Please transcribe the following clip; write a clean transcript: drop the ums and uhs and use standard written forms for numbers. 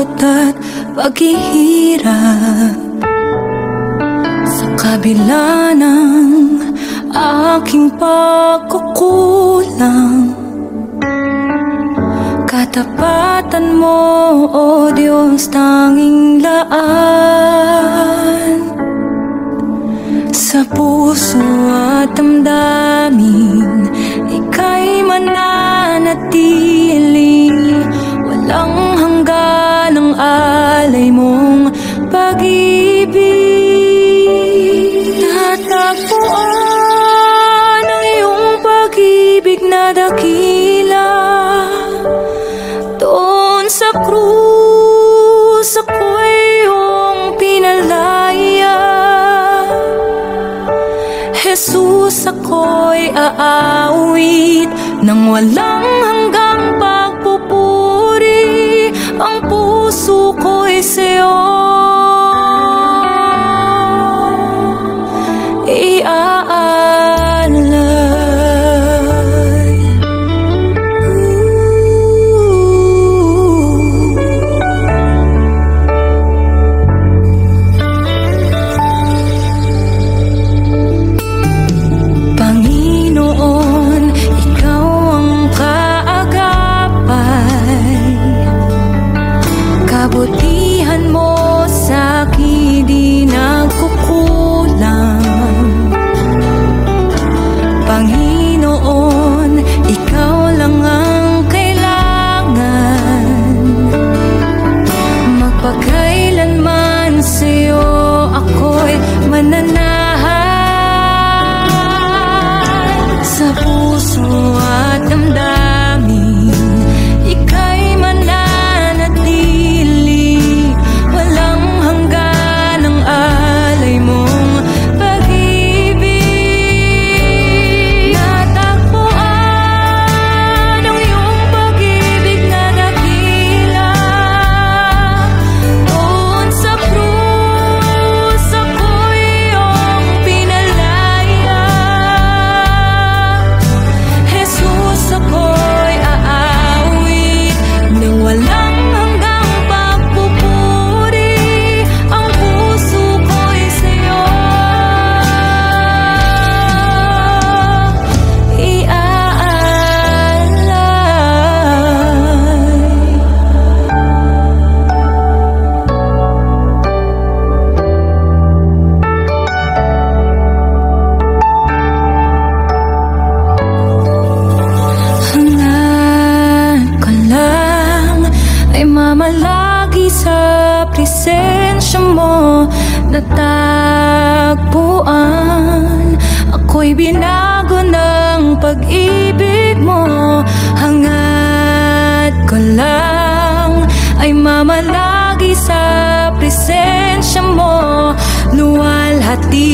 takot at paghihirap. Sa kabila ng aking pagkukulang, katapatan mo, O Diyos, tanging laan. Sa puso at damdamin, ika'y mananatili. Walang hanggan ang alay mong pag-ibig. Natagpuan ang iyong pag-ibig na dakila. Doon sa krus ako'y iyong pinalaya. Jesus, ako'y aawit nang walang hanggang pagpupuri. Ang puso ko'y sa'yo iaalay. Panginoon, ikaw ang kaagapay. Kabutihan mo sa'kin di nagkukulang. Panginoon, ikaw lang ang kailangan. Magpakailanman sa'yo ako'y mananahan. Sa puso at damdamin, ika'y mananatili. Walang hanggan ang alay mong pag-ibig. Natagpuan ang iyong pag-ibig na dakila. Doon sa krus ako'y iyong pinalaya. Jesus, ako'y aawit nang walang hanggang pagpupuri. Ang puso ko'y sa'yo Hangat ko lang ay mamalagi sa presensya mo. Natagpuan ako'y binago ng pag-ibig mo. Hangat ko lang ay mamalagi sa presensya mo. Luwalhati